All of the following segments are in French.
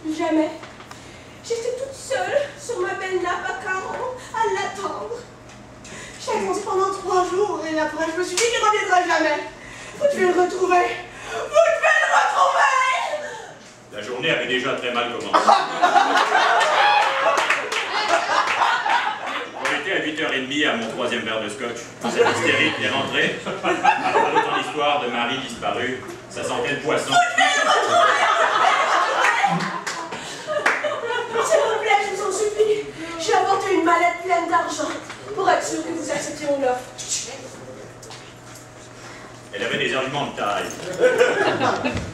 Jamais. J'étais toute seule sur ma belle nappe à carreaux à l'attendre. J'ai attendu pendant 3 jours et après je me suis dit qu'il ne reviendra jamais. Vous devez le retrouver. Vous devez le retrouver. La journée avait déjà très mal commencé. On était à 8h30 à mon 3e verre de scotch. Cette hystérique est rentrée. Racontant l'histoire de Marie disparue, ça sentait le poisson. Vous devez le retrouver. S'il vous plaît, je vous en supplie. J'ai apporté une mallette pleine d'argent pour être sûr que vous acceptiez mon offre. Elle avait des arguments de taille.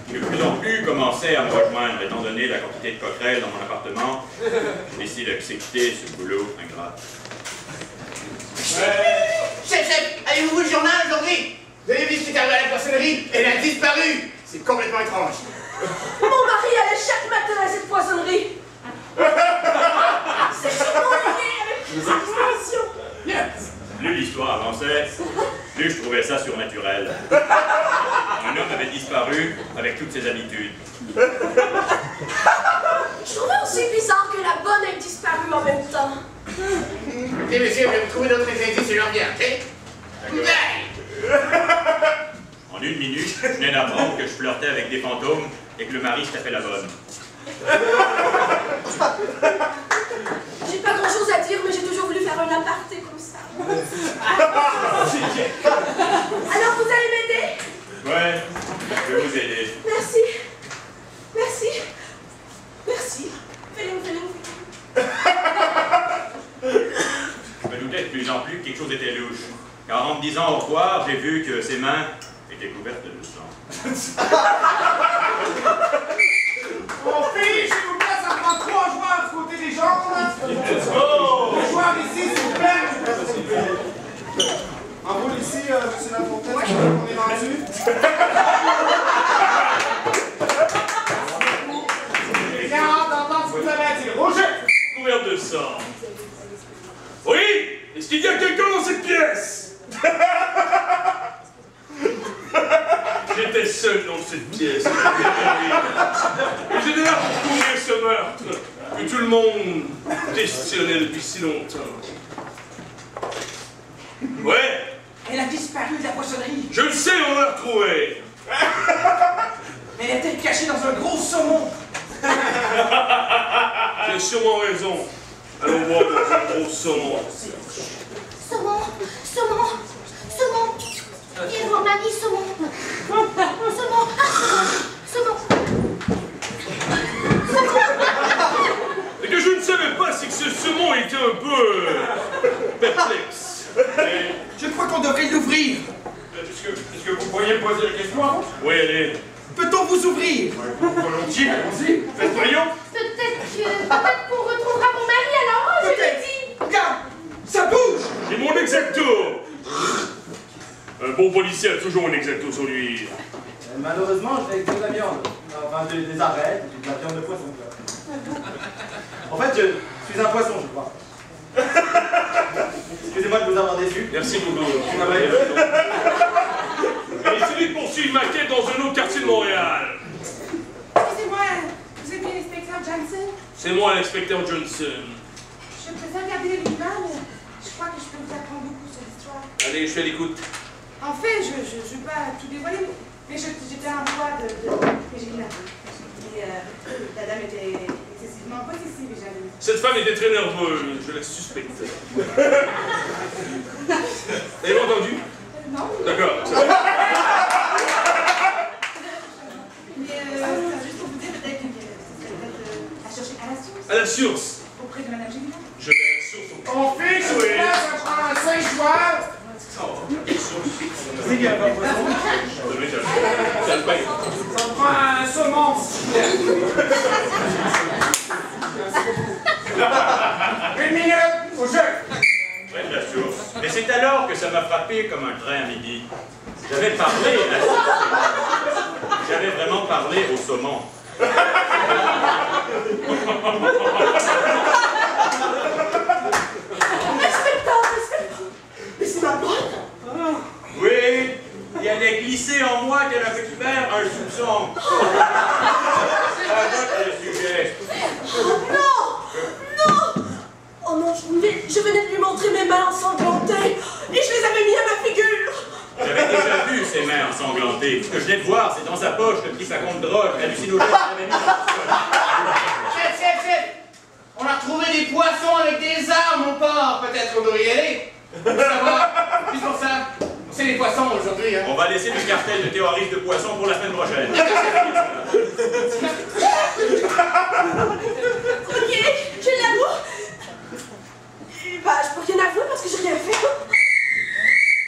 De plus en plus commençait à me rejoindre, étant donné la quantité de coquerelles dans mon appartement. J'ai décidé d'accepter ce boulot ingrat. Chef, avez-vous vu le journal aujourd'hui? Vous avez vu ce qui est arrivé à la poissonnerie? Elle a disparu. C'est complètement étrange. Mon mari allait chaque matin à cette poissonnerie. C'est sûrement lié avec sa disparition. Plus l'histoire avançait, plus je trouvais ça surnaturel. Un homme avait disparu avec toutes ses habitudes. Je trouvais aussi bizarre que la bonne ait disparu en même temps. Et monsieur, je vais me trouver d'autres indices sur leur bien, ok? En 1 minute, je venais d'apprendre que je flirtais avec des fantômes et que le mari se tapait la bonne. J'ai pas grand chose à dire, mais j'ai toujours voulu faire un aparté comme ça. Alors vous allez m'aider? Ouais, je vais vous aider. Merci. Merci. Merci. Fais-le. Je me doutais de plus en plus que quelque chose était louche. Car en me disant au revoir, j'ai vu que ses mains étaient couvertes de sang. On fait, s'il vous plaît, ça prend 3 joueurs du côté des jambes. Let's go! 2 joueurs ici, s'il vous plaît. En roule ici, monsieur Lafontaine, on est rendu. Les 40 d'entendre ce que vous avez à dire. Roger! Couvert de sang. Oui? Est-ce qu'il y a quelqu'un dans cette pièce? J'étais seul dans cette pièce. Et j'étais là pour couvrir ce meurtre que tout le monde questionnait depuis si longtemps. Ouais? Elle a disparu de la poissonnerie. Je le sais, on l'a retrouvée. Elle était cachée dans un gros saumon. J'ai sûrement raison. Allons voir dans un gros saumon. Saumon. Il vous m'a mis saumon. Saumon. Et que je ne savais pas, c'est que ce saumon était un peu perplexe. Je crois qu'on devrait l'ouvrir. Est-ce que vous pourriez me poser la question avant? Oui, allez. Peut-on vous ouvrir? Volontiers, allons-y. Faites voyons. Peut-être qu'on retrouvera mon mari alors, je l'ai dit. Regarde, ça bouge. J'ai mon exacto. Un bon policier a toujours un exacto sur lui. Malheureusement, je fais que de la viande. Enfin, des arêtes, de la viande de poisson. En fait, je suis un poisson, je crois. Excusez-moi de vous avoir déçu. Merci beaucoup. On Et celui de poursuivre ma quête dans un autre quartier de Montréal. Excusez-moi, vous êtes bien l'inspecteur Johnson? C'est moi, l'inspecteur Johnson. Je préfère garder les vivants, mais je crois que je peux vous apprendre beaucoup sur l'histoire. Allez, je suis à l'écoute. En fait, je ne veux pas tout dévoiler, mais j'étais en voie de Regina. Et la dame était excessivement possessive et jalouse. Cette femme était très nerveuse, je la suspectais. Avez-vous entendu? Non. D'accord. Mais juste pour vous dire, peut-être que à chercher à la source. À la source. Auprès de Mme Regina. Je vais à la source. On fait, s'il vous plaît, ça prend 5 joueurs. C'est qu'il y a pas de poisson. Ça prend un saumon. 1 minute au jeu. Près de la source. Mais c'est alors que ça m'a frappé comme un train à midi. J'avais vraiment parlé au saumon. Inspecteur, mais c'est ma bonne. Oui, il allait glisser en moi qu'elle avait faire un soupçon. Ça vote le sujet. Attendez, ce que je viens de voir, c'est dans sa poche le petit flacon de drogue, hallucinogène qu'il avait mis dans le Chef, chef, chef! On a retrouvé des poissons avec des armes au port. Peut-être qu'on devrait y aller. Pour savoir. Juste pour ça. C'est les poissons aujourd'hui, hein. On va laisser le cartel de terroristes de poissons pour la semaine prochaine. Ok, je l'avoue. Bah, je peux rien avouer parce que j'ai rien fait.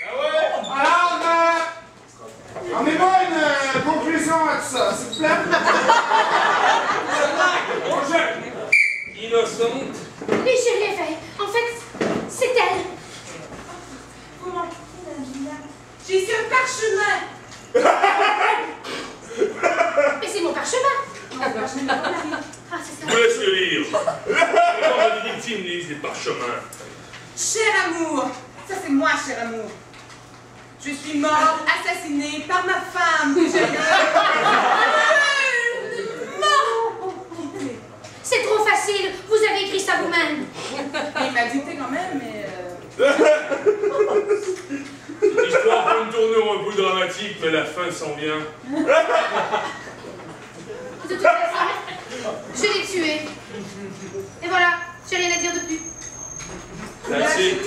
Ah ouais. Alors, on est bon une conclusion à tout ça, s'il vous plaît? Roger! Innocente. Oui, j'ai rien fait. En fait, c'est elle. Vous mentez, Madame Gina. J'ai ici un parchemin. Mais c'est mon parchemin. Ah, c'est parchemin de mon mari. Ah, c'est Je ça. vous laisse le lire. Comment les victimes lisent des parchemins. Cher amour, ça c'est moi, cher amour. Je suis mort, assassinée par ma femme que j'aime. Mort. C'est trop facile. Vous avez écrit ça vous-même. Il m'a dicté quand même, mais... Cette histoire prend une tournure un peu dramatique, mais la fin s'en vient. De toute façon, je l'ai tué. Et voilà, j'ai rien à dire de plus. That's it.